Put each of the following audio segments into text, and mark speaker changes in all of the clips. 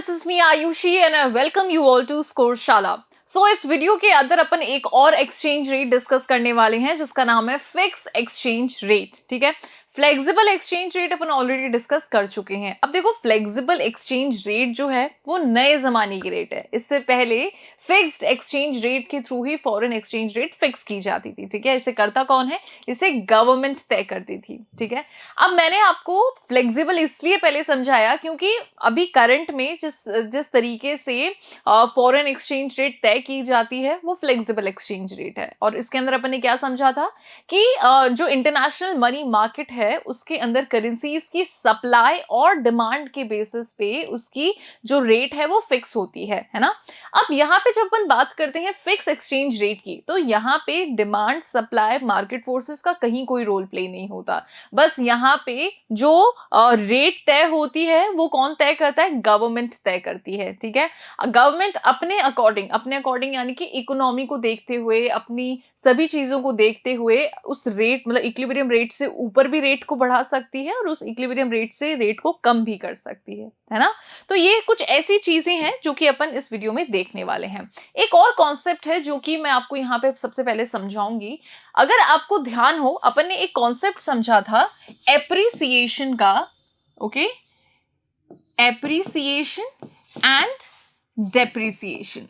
Speaker 1: this is me Ayushi and I welcome you all to Score Shala. इस video के अंदर अपन एक और एक्सचेंज रेट डिस्कस करने वाले हैं जिसका नाम है फिक्स एक्सचेंज रेट. ठीक है, फ्लेक्सिबल एक्सचेंज रेट अपन ऑलरेडी डिस्कस कर चुके हैं. अब देखो, फ्लेक्सिबल एक्सचेंज रेट जो है वो नए जमाने की रेट है. इससे पहले फिक्स्ड एक्सचेंज रेट के थ्रू ही फॉरेन एक्सचेंज रेट फिक्स की जाती थी. ठीक है, इसे करता कौन है? इसे गवर्नमेंट तय करती थी. ठीक है, अब मैंने आपको फ्लेक्सिबल इसलिए पहले समझाया क्योंकि अभी करंट में जिस तरीके से फॉरेन एक्सचेंज रेट तय की जाती है वो फ्लेक्सिबल एक्सचेंज रेट है. और इसके अंदर अपन ने क्या समझा था कि जो इंटरनेशनल मनी मार्केट है उसके अंदर करेंसीज की सप्लाई और डिमांड के बेसिस पे उसकी जो रेट है वो फिक्स होती है ना. अब यहाँ पे जब अपन बात करते हैं फिक्स एक्सचेंज रेट की, तो यहाँ पे डिमांड, सप्लाई, मार्केट फोर्सेस का कहीं कोई रोल प्ले नहीं होता. बस यहाँ पे जो रेट तय होती है वो कौन तय करता है? गवर्नमेंट तय करती है. ठीक है, गवर्नमेंट अपने अकॉर्डिंग यानी कि इकोनॉमी को देखते हुए, अपनी सभी चीजों को देखते हुए उस रेट मतलब इक्विलिब्रियम रेट से ऊपर भी रेट को बढ़ा सकती है और उस इक्विलिब्रियम रेट से रेट को कम भी कर सकती है ना. तो ये कुछ ऐसी चीजें हैं जो कि अपन इस वीडियो में देखने वाले हैं. एक और कॉन्सेप्ट है जो कि मैं आपको यहाँ पे सबसे पहले समझाऊंगी. अगर आपको ध्यान हो, अपन ने एक कॉन्सेप्ट समझा था एप्रिसिएशन का. Okay, appreciation and depreciation.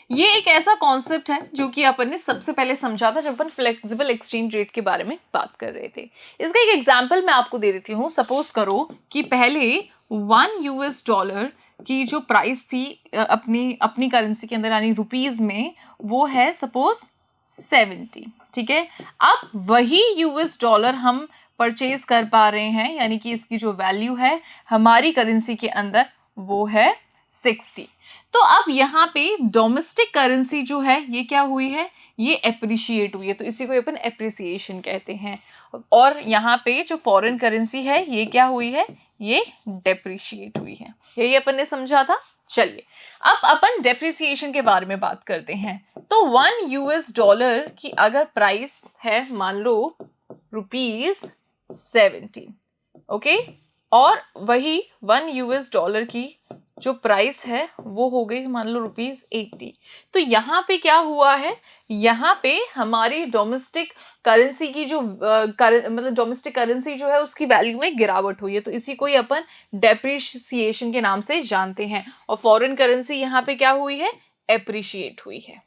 Speaker 1: ये एक ऐसा कॉन्सेप्ट है जो कि अपन ने सबसे पहले समझा था जब अपन फ्लेक्सिबल एक्सचेंज रेट के बारे में बात कर रहे थे. इसका एक एग्जांपल मैं आपको दे देती हूँ. सपोज करो कि पहले $1 की जो प्राइस थी अपनी करेंसी के अंदर यानी रुपीज में, वो है सपोज 70. ठीक है, अब वही $1 हम परचेज कर पा रहे हैं, यानी कि इसकी जो वैल्यू है हमारी करेंसी के अंदर वो है 60. तो अब यहाँ पे डोमेस्टिक करेंसी जो है ये क्या हुई है? ये एप्रिशिएट हुई है, तो इसी को अपन एप्रिसिएशन कहते हैं. और यहाँ पे जो फॉरेन करेंसी है ये क्या हुई है? ये डेप्रिशिएट हुई है. यही अपन ने समझा था. चलिए अब अपन डेप्रिसिएशन के बारे में बात करते हैं. तो $1 की अगर प्राइस है मान लो ₹70. ओके, और वही $1 की जो प्राइस है वो हो गई मान लो ₹80. तो यहाँ पे क्या हुआ है? यहाँ पे हमारी डोमेस्टिक करेंसी की जो मतलब डोमेस्टिक करेंसी जो है उसकी वैल्यू में गिरावट हुई है, तो इसी को ही अपन डेप्रिसिएशन के नाम से जानते हैं. और फॉरेन करेंसी यहाँ पे क्या हुई है? एप्रिशिएट हुई है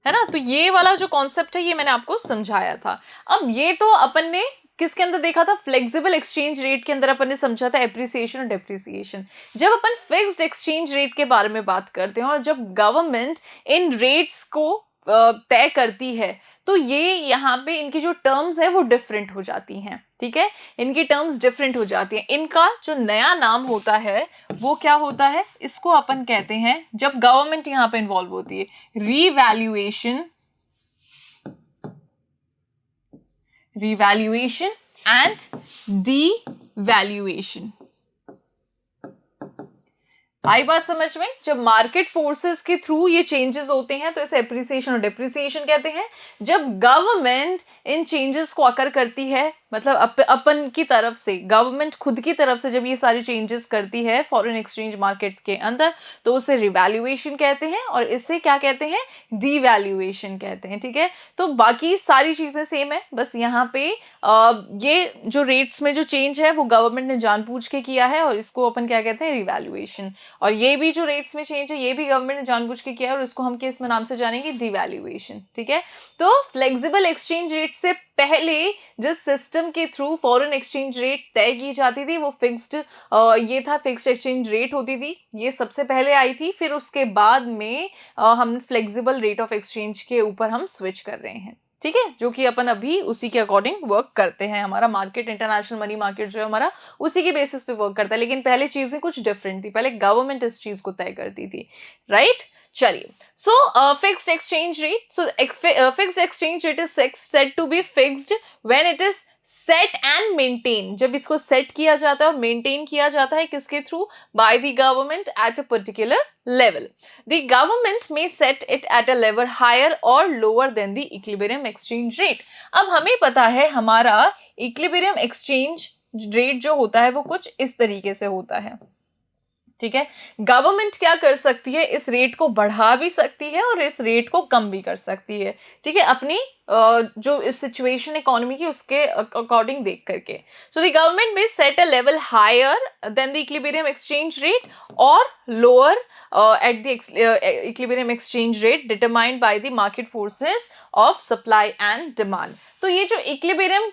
Speaker 1: ना. तो ये वाला जो कॉन्सेप्ट है ये मैंने आपको समझाया था. अब ये तो अपन ने किसके अंदर देखा था? फ्लेक्सिबल एक्सचेंज रेट के अंदर अपन ने समझा था एप्रिसिएशन और डेप्रिसिएशन. जब अपन फिक्स्ड एक्सचेंज रेट के बारे में बात करते हैं और जब गवर्नमेंट इन रेट्स को तय करती है, तो ये यहाँ पे इनकी जो टर्म्स है वो डिफरेंट हो जाती हैं. ठीक है, इनकी टर्म्स डिफरेंट हो जाती हैं. इनका जो नया नाम होता है वो क्या होता है? इसको अपन कहते हैं, जब गवर्नमेंट यहाँ पे इन्वॉल्व होती है, रिवैल्यूएशन एंड डीवैल्यूएशन. आई बात समझ में? जब मार्केट फोर्सेस के थ्रू ये चेंजेस होते हैं तो इसे एप्रिसिएशन और डेप्रिसिएशन कहते हैं. जब गवर्नमेंट इन चेंजेस को अकर करती है, मतलब अपन की तरफ से, गवर्नमेंट खुद की तरफ से जब ये सारी चेंजेस करती है फॉरेन एक्सचेंज मार्केट के अंदर, तो उसे रिवैल्यूएशन कहते हैं और इसे क्या कहते हैं? डीवैल्यूएशन कहते हैं. ठीक है, तो बाकी सारी चीजें सेम है, बस यहाँ पे ये जो रेट्स में जो चेंज है वो गवर्नमेंट ने जानबूझ के किया है और इसको अपन क्या कहते हैं? रिवैल्यूएशन. और ये भी जो रेट्स में चेंज है ये भी गवर्नमेंट ने जानबूझ के किया है और इसको हम किस नाम से जानेंगे? डिवैल्यूएशन. ठीक है, तो फ्लेक्सिबल एक्सचेंज रेट से पहले जिस सिस्टम के थ्रू फॉरेन एक्सचेंज रेट तय की जाती थी वो फिक्स्ड ये था, फिक्स्ड एक्सचेंज रेट होती थी. ये सबसे पहले आई थी, फिर उसके बाद में हम फ्लेक्सिबल रेट ऑफ एक्सचेंज के ऊपर हम स्विच कर रहे हैं. ठीक है, जो कि अपन अभी उसी के अकॉर्डिंग वर्क करते हैं. हमारा मार्केट, इंटरनेशनल मनी मार्केट जो है हमारा उसी के बेसिस पे वर्क करता है. लेकिन पहले चीजें कुछ डिफरेंट थी, पहले गवर्नमेंट इस चीज को तय करती थी. राइट, चलिए. So fixed exchange rate, so fixed exchange rate is said to be fixed when it is set and maintain. जब इसको सेट किया जाता है और मेंटेन किया जाता है किसके through? Bye the government at a particular level. The government may set it at a level higher or lower than the equilibrium exchange rate. अब हमें पता है हमारा equilibrium exchange रेट जो होता है वो कुछ इस तरीके से होता है, ठीक है। गवर्नमेंट क्या कर सकती है, इस रेट को बढ़ा भी सकती है और इस रेट को कम भी कर सकती है, ठीक है, अपनी जो सिचुएशन इकोनॉमी की उसके अकॉर्डिंग देख करके। So the government may set a level higher than the equilibrium exchange rate और lower at the equilibrium exchange rate determined by the market forces of supply and demand. तो ये जो equilibrium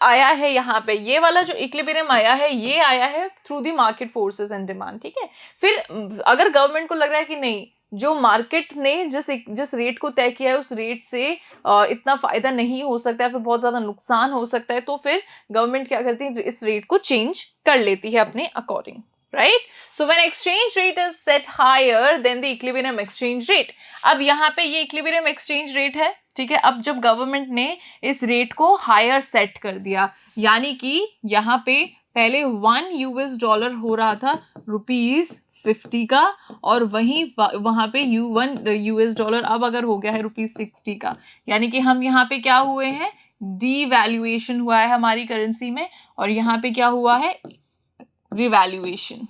Speaker 1: आया है यहाँ पे, ये वाला जो इक्विलिब्रियम आया है ये आया है through the market forces and demand, ठीक है। फिर अगर गवर्नमेंट को लग रहा है कि नहीं, जो मार्केट ने जिस रेट को तय किया है उस रेट से इतना फायदा नहीं हो सकता है, फिर बहुत ज्यादा नुकसान हो सकता है, तो फिर गवर्नमेंट क्या करती है, इस रेट को चेंज कर लेती है अपने according, right. So when exchange rate is set higher than the equilibrium exchange rate. अब यहाँ पे ये इक्विलिब्रियम एक्सचेंज रेट है, ठीक है। अब जब गवर्नमेंट ने इस रेट को हायर सेट कर दिया, यानी कि यहाँ पे पहले 1 यूएस डॉलर हो रहा था ₹50 का, और वहां पे 1 यूएस डॉलर अब अगर हो गया है ₹60 का, यानी कि हम यहाँ पे क्या हुए हैं, डीवैल्यूएशन हुआ है हमारी करेंसी में, और यहाँ पे क्या हुआ है, रिवैल्यूएशन।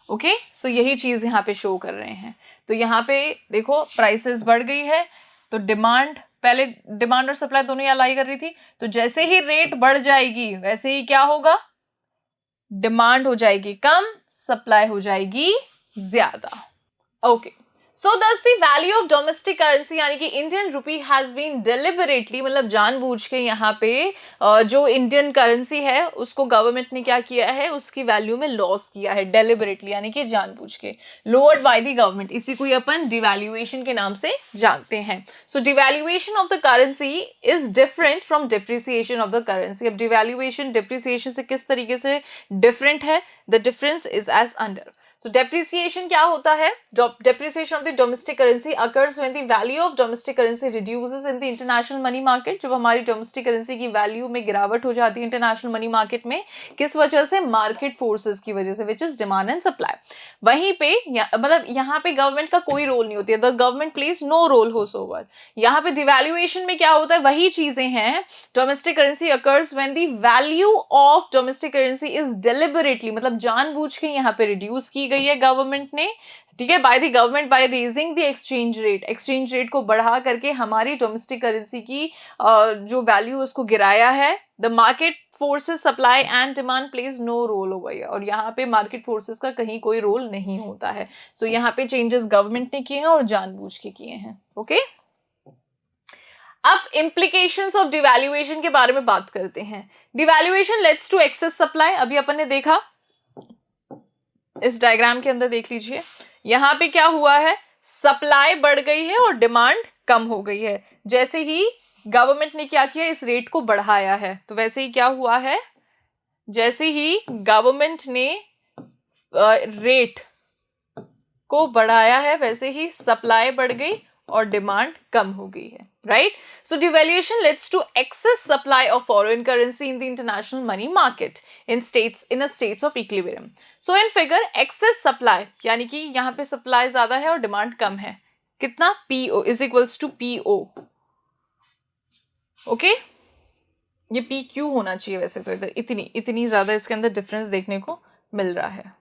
Speaker 1: ओके, सो यही चीज यहाँ पे शो कर रहे हैं। तो यहाँ पे देखो प्राइसेस बढ़ गई है, तो डिमांड, पहले डिमांड और सप्लाई दोनों ही अलाई कर रही थी, तो जैसे ही रेट बढ़ जाएगी वैसे ही क्या होगा, डिमांड हो जाएगी कम, सप्लाई हो जाएगी ज्यादा। Okay, so thus the value of domestic currency यानी कि Indian rupee has been deliberately, मतलब जानबूझ के यहाँ पे जो इंडियन करेंसी है उसको गवर्नमेंट ने क्या किया है, उसकी वैल्यू में लॉस किया है डेलिबरेटली, यानी कि जानबूझ के, लोअर्ड बाय द गवर्नमेंट। इसी को अपन डिवैल्यूएशन के नाम से जानते हैं। So devaluation of the currency is different from depreciation of the currency. अब डिवैल्यूएशन डिप्रिसिएशन से किस तरीके से डिफरेंट है, the difference is as under. So depreciation क्या होता है, depreciation of the domestic currency occurs when the value of domestic currency reduces in the international money market। जब हमारी domestic currency की value में गिरावट हो जाती है international money market में, किस वजह से, market forces की वजह से, which is demand and supply। वहीं पे मतलब यहाँ पे गवर्नमेंट का कोई रोल नहीं होती है, the government plays no role whatsoever। यहाँ पे devaluation में क्या होता है, वही चीजें हैं, domestic currency occurs when the value of domestic currency is deliberately, मतलब जानबूझ के यहाँ पे reduce की गई है गवर्नमेंट ने, ठीक है, bye the government, by raising the exchange rate, exchange rate को बढ़ा करके हमारी डोमेस्टिक करेंसी की जो वैल्यू उसको गिराया है। The market forces supply and demand plays no role over here, और यहाँ पे मार्केट फोर्सेस का कहीं कोई रोल नहीं होता है। सो यहाँ पे चेंजेस गवर्नमेंट ने किए हैं और जानबूझ के किए हैं। ओके, अब इम्प्लीकेशंस ऑफ डिवैल्यूएशन के बारे में बात करते हैं। Devaluation leads to excess supply, अभी अपन ने देखा, इस डायग्राम के अंदर देख लीजिए, यहाँ पे क्या हुआ है, सप्लाई बढ़ गई है और डिमांड कम हो गई है। जैसे ही गवर्नमेंट ने क्या किया, इस रेट को बढ़ाया है, तो वैसे ही क्या हुआ है, जैसे ही गवर्नमेंट ने रेट को बढ़ाया है वैसे ही सप्लाई बढ़ गई और डिमांड कम हो गई है, right. So devaluation leads to excess supply of foreign currency in the international money market in states of equilibrium. So in figure excess supply यानी कि यहाँ पे सप्लाई ज्यादा है और डिमांड कम है, कितना, PO is equals to PO। Okay, ये PQ होना चाहिए वैसे तो, इधर इतनी ज्यादा इसके अंदर डिफरेंस देखने को मिल रहा है।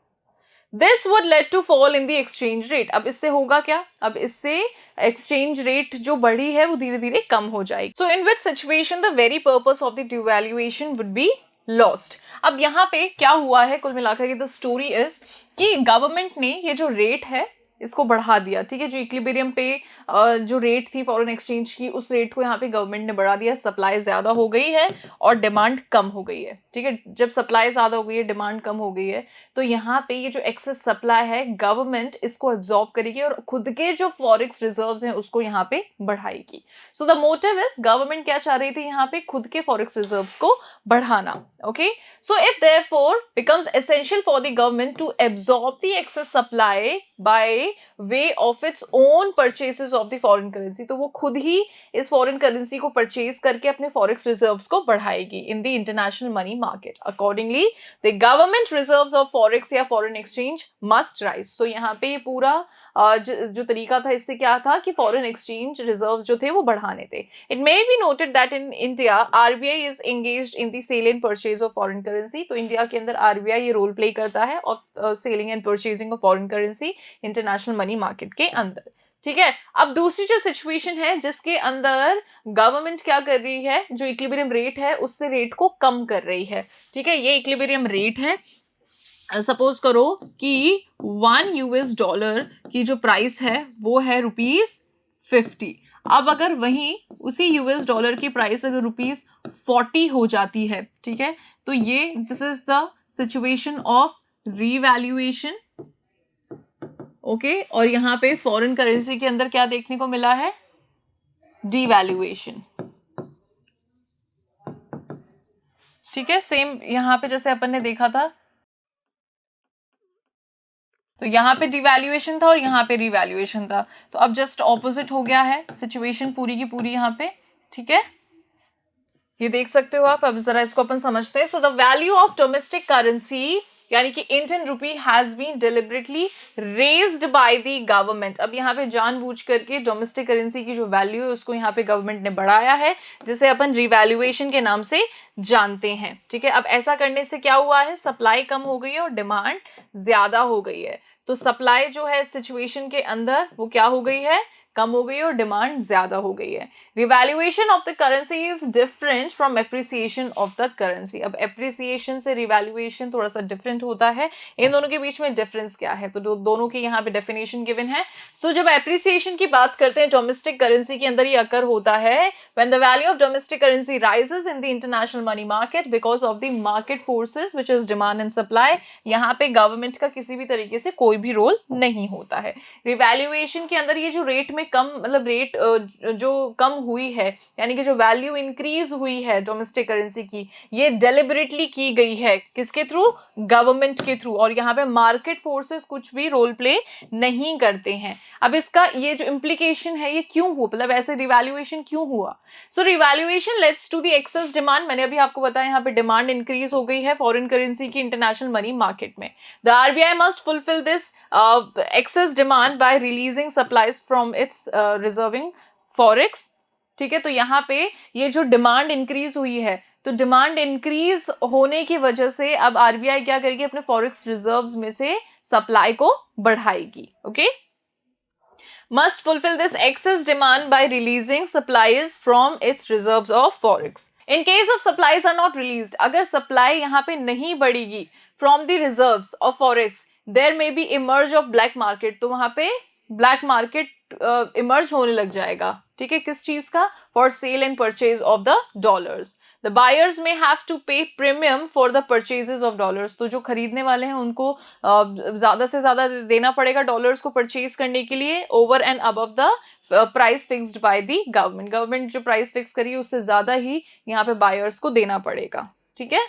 Speaker 1: This would lead to fall in the exchange rate। अब इससे होगा क्या, अब इससे exchange rate जो बढ़ी है वो धीरे धीरे कम हो जाएगी। So in which situation the very purpose of the devaluation would be lost। अब यहाँ पे क्या हुआ है, कुल मिलाकर के the story is कि गवर्नमेंट ने ये जो रेट है इसको बढ़ा दिया, ठीक है, जो इक्विलिब्रियम पे जो रेट थी फॉरेन एक्सचेंज की, उस रेट को यहाँ पे गवर्नमेंट ने बढ़ा दिया, सप्लाई ज्यादा हो गई है और डिमांड कम हो गई है, ठीक है। जब सप्लाई ज्यादा हो गई है, डिमांड कम हो गई है, तो यहाँ पे ये जो एक्सेस सप्लाई है गवर्नमेंट इसको एब्जॉर्ब करेगी और खुद के जो फॉरेक्स रिजर्व्स हैं उसको यहाँ पे बढ़ाएगी। So the motive is, government क्या चाह रही थी, यहाँ पे खुद के फॉरेक्स रिजर्व्स को बढ़ाना। Okay, so if therefore becomes essential for the government to absorb the excess supply by way of its own purchases of the foreign currency, तो वो खुद ही इस फॉरेन करेंसी को परचेज करके अपने फॉरेक्स रिजर्व्स को बढ़ाएगी इन the international money market. Accordingly the government reserves of forex या फॉरेन एक्सचेंज मस्ट राइज। सो यहाँ पे पूरा जो तरीका था इससे क्या था कि फॉरेन एक्सचेंज रिजर्व्स जो थे वो बढ़ाने थे. It may be noted that in India RBI is engaged in the sale and purchase of foreign currency. तो इंडिया के अंदर आरबीआई ये रोल प्ले करता है of selling and purchasing of foreign currency international money market के अंदर. ठीक है. अब दूसरी जो सिचुएशन है जिसके अंदर गवर्नमेंट क्या कर रही है, जो इक्विलिब्रियम रेट है उससे रेट को कम कर रही है. ठीक है, ये इक्विलिब्रियम रेट है. सपोज करो कि 1 US डॉलर की जो प्राइस है वो है ₹50. अब अगर वहीं उसी यूएस डॉलर की प्राइस अगर ₹40 हो जाती है, ठीक है, तो ये this is the situation of revaluation. Okay, और यहाँ पे फॉरेन करेंसी के अंदर क्या देखने को मिला है, डीवैल्यूएशन. ठीक है, सेम यहाँ पे जैसे अपन ने देखा था, तो यहाँ पे डिवैल्यूएशन था और यहाँ पे रिवैल्यूएशन था. तो अब जस्ट ऑपोजिट हो गया है सिचुएशन पूरी की पूरी यहाँ पे. ठीक है, ये देख सकते हो आप. अब जरा इसको अपन समझते हैं. So the value of domestic currency यानी कि Indian rupee has been deliberately raised by the government. अब यहाँ पे जानबूझ करके डोमेस्टिक करेंसी की जो वैल्यू है उसको यहाँ पे गवर्नमेंट ने बढ़ाया है, जिसे अपन रिवैल्यूएशन के नाम से जानते हैं. ठीक है, अब ऐसा करने से क्या हुआ है, सप्लाई कम हो गई है और डिमांड ज्यादा हो गई है. तो सप्लाई जो है सिचुएशन के अंदर वो क्या हो गई है, कम हो गई और डिमांड ज्यादा हो गई है. Revaluation of the currency is different from appreciation of the currency. अब एप्रिसिएशन से रिवैल्यूएशन थोड़ा सा डिफरेंट होता है. इन दोनों के बीच में डिफरेंस क्या है, तो दोनों की यहाँ पे डेफिनेशन गिवन है. सो जब एप्रिसिएशन की बात करते हैं डोमेस्टिक करेंसी के अंदर ये अकर होता है when the value of domestic currency rises in the international money market because of the market forces which is demand and supply. यहाँ पे गवर्नमेंट का किसी भी तरीके से कोई भी रोल नहीं होता है. रिवैल्यूएशन के अंदर ये जो रेट में कम, मतलब रेट जो कम हुई है, यानी कि जो वैल्यू इंक्रीज हुई है डोमेस्टिक करेंसी की, ये डेलिबरेटली की गई है. किसके थ्रू, गवर्नमेंट के थ्रू. और यहाँ पे मार्केट फोर्सेस कुछ भी रोल प्ले नहीं करते हैं. अब इसका ये जो इम्प्लीकेशन है ये क्यों हुआ, मतलब ऐसे रिवैल्यूएशन क्यों हुआ. So revaluation leads to the excess demand. मैंने अभी आपको बताया यहाँ पे डिमांड इंक्रीज हो गई है फॉरेन करेंसी की इंटरनेशनल मनी मार्केट में. The RBI must fulfil this excess demand by releasing supplies from its reserving forex. ठीक है, तो यहाँ पे ये जो डिमांड इंक्रीज हुई है, तो डिमांड इंक्रीज होने की वजह से अब आरबीआई क्या करेगी, अपने फॉरेक्स रिजर्व्स में से सप्लाई को बढ़ाएगी. Okay, must fulfill this excess demand by releasing supplies from its reserves of forex. In case of supplies are not released, अगर supply यहाँ पे नहीं बढ़ेगी from the reserves of forex, there may be emerge of black market. तो वहाँ पे black market emerge होने लग जाएगा. ठीक है, किस चीज का, for sale and purchase of the dollars. The buyers में हैव टू पे premium for the purchases of dollars. तो जो खरीदने वाले हैं उनको ज्यादा से ज्यादा देना पड़ेगा डॉलर्स को परचेज करने के लिए, over and above the price fixed by the government. Government जो प्राइस फिक्स करी है उससे ज्यादा ही यहाँ पे बायर्स को देना पड़ेगा. ठीक है,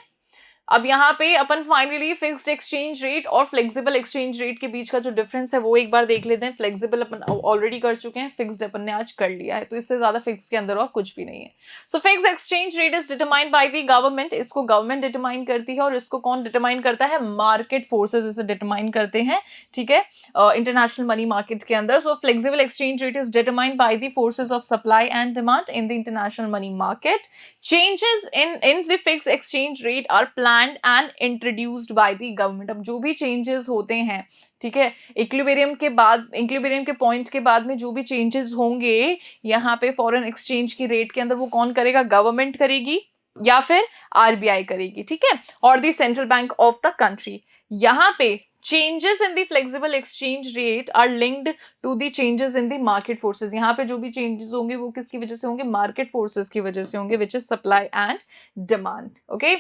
Speaker 1: अब यहाँ पे अपन फाइनली फिक्स्ड एक्सचेंज रेट और फ्लेक्सिबल एक्सचेंज रेट के बीच का जो डिफरेंस है वो एक बार देख लेते हैं. फ्लेक्सिबल अपन ऑलरेडी कर चुके हैं, फिक्स्ड अपन ने आज कर लिया है, तो इससे ज्यादा फिक्स के अंदर और कुछ भी नहीं है. सो fixed exchange rate is determined by the government. इसको गवर्नमेंट डिटरमाइन करती है और इसको कौन डिटरमाइन करता है, मार्केट फोर्सेज इसे डिटरमाइन करते हैं. ठीक है, इंटरनेशनल मनी मार्केट के अंदर. सो flexible exchange rate is determined by the forces of supply and demand in the international money market. Changes in the fixed exchange rate are planned and introduced by the government. अब जो भी changes होते हैं, ठीक है, equilibrium के बाद, equilibrium के पॉइंट के बाद में जो भी चेंजेस होंगे यहाँ पे फॉरेन एक्सचेंज की रेट के अंदर, वो कौन करेगा, गवर्नमेंट करेगी या फिर आरबीआई करेगी. ठीक है, और the central bank of the country. यहाँ पे changes in the flexible exchange rate are linked to the changes in the market forces. यहाँ पे जो भी changes होंगे वो किसकी वजह से होंगे, market forces की वजह से होंगे, which is supply and demand. Okay,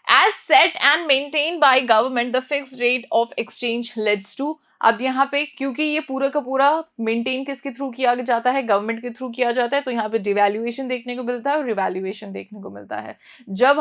Speaker 1: as set and maintained by government, the fixed rate of exchange leads to. अब यहाँ पे क्योंकि ये पूरा का पूरा मेंटेन किसके थ्रू किया जाता है, गवर्नमेंट के थ्रू किया जाता है, तो यहाँ पे डिवैल्यूएशन देखने को मिलता है और रिवैल्यूएशन देखने को मिलता है. जब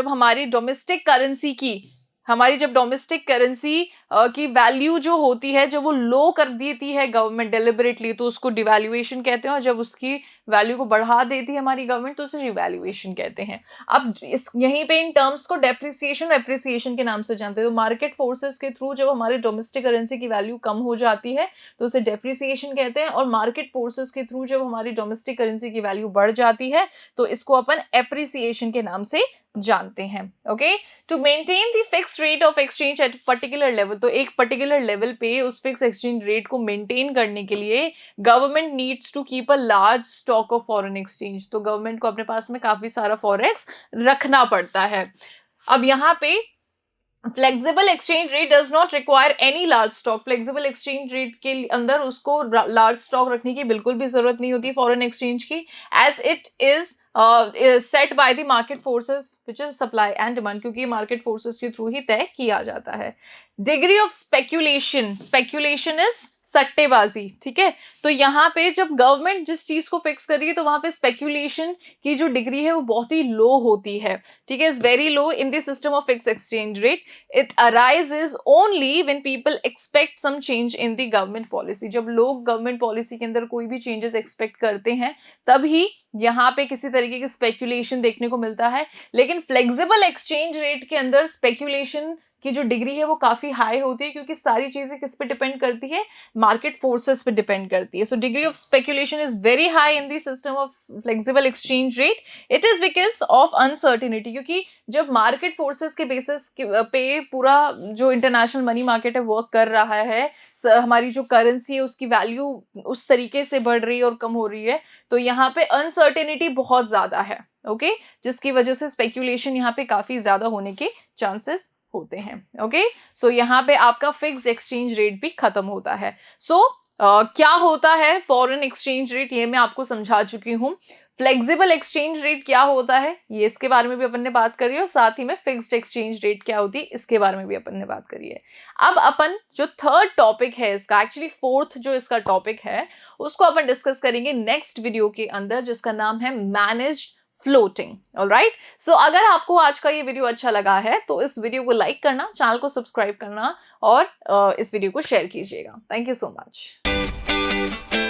Speaker 1: हमारी डोमेस्टिक करेंसी की, जब डोमेस्टिक करेंसी की वैल्यू जो होती है, जब वो लो कर देती है गवर्नमेंट डेलिबरेटली, तो उसको डिवैल्यूएशन कहते हैं. और जब उसकी वैल्यू को बढ़ा देती है हमारी गवर्नमेंट, तो उसे रिवैल्यूएशन कहते हैं। अब इस यहीं पे इन टर्म्स को डेप्रिसिएशन एप्रिसिएशन के नाम से जानते हैं। तो मार्केट फोर्सेस के थ्रू जब हमारे डोमेस्टिक करेंसी की वैल्यू कम हो जाती है तो उसे डेप्रिसिएशन कहते हैं, और मार्केट फोर्सेस के थ्रू जब हमारी डोमेस्टिक करेंसी की वैल्यू बढ़ जाती है तो इसको अपन एप्रिसिएशन के नाम से जानते हैं। Okay, to maintain the fixed rate of exchange at particular level, तो एक पर्टिकुलर लेवल पे उस फिक्स एक्सचेंज रेट को मेंटेन करने के लिए government needs to keep a large stock of foreign exchange, तो गवर्नमेंट को अपने पास में काफी सारा फॉरेक्स रखना पड़ता है। अब यहाँ पे flexible exchange rate does not require any large stock, flexible exchange rate के अंदर उसको लार्ज स्टॉक रखने की बिल्कुल भी जरूरत नहीं होती फॉरेन एक्सचेंज की, as it is set by the market forces which is supply and demand, क्योंकि मार्केट फोर्सेस के थ्रू ही तय किया जाता है। Degree of speculation, speculation is सट्टेबाजी, ठीक है। तो यहाँ पे जब गवर्नमेंट जिस चीज को फिक्स कर रही है तो वहां पे स्पेक्यूलेशन की जो डिग्री है वो बहुत ही लो होती है, ठीक है, is very low in the system of fix exchange rate. It arises only when people expect some change in the government policy, जब लोग गवर्नमेंट पॉलिसी के अंदर कोई भी चेंजेस एक्सपेक्ट करते हैं तभी यहाँ पे किसी तरीके की स्पेक्यूलेशन देखने को मिलता है। लेकिन फ्लेक्सिबल एक्सचेंज रेट के अंदर स्पेक्यूलेशन की जो डिग्री है वो काफी हाई होती है, क्योंकि सारी चीजें किस पे डिपेंड करती है, मार्केट फोर्सेस पे डिपेंड करती है। So degree of speculation is very high in the system of flexible exchange rate. It is because of uncertainty, क्योंकि जब मार्केट फोर्सेस के बेसिस पे पूरा जो इंटरनेशनल मनी मार्केट है वर्क कर रहा है, हमारी जो करेंसी है उसकी वैल्यू उस तरीके से बढ़ रही है और कम हो रही है, तो यहाँ पे अनसर्टेनिटी बहुत ज्यादा है, ओके, जिसकी वजह से स्पेक्यूलेशन यहाँ पे काफी ज्यादा होने के चांसेस होते हैं। ओके, सो यहाँ पे आपका फिक्स्ड एक्सचेंज रेट भी खत्म होता है। सो क्या होता है फॉरेन एक्सचेंज रेट, ये मैं आपको समझा चुकी हूँ। फ्लेक्सिबल एक्सचेंज रेट क्या होता है ये इसके बारे में भी अपन ने बात करी है, और साथ ही में फिक्स्ड एक्सचेंज रेट क्या होती है इसके बारे में भी अपन ने बात करी है। अब अपन जो थर्ड टॉपिक है इसका, एक्चुअली फोर्थ जो इसका टॉपिक है उसको अपन डिस्कस करेंगे नेक्स्ट वीडियो के अंदर, जिसका नाम है मैनेज्ड फ्लोटिंग। ऑलराइट, सो अगर आपको आज का ये वीडियो अच्छा लगा है तो इस वीडियो को लाइक करना, चैनल को सब्सक्राइब करना और इस वीडियो को शेयर कीजिएगा। Thank you so much.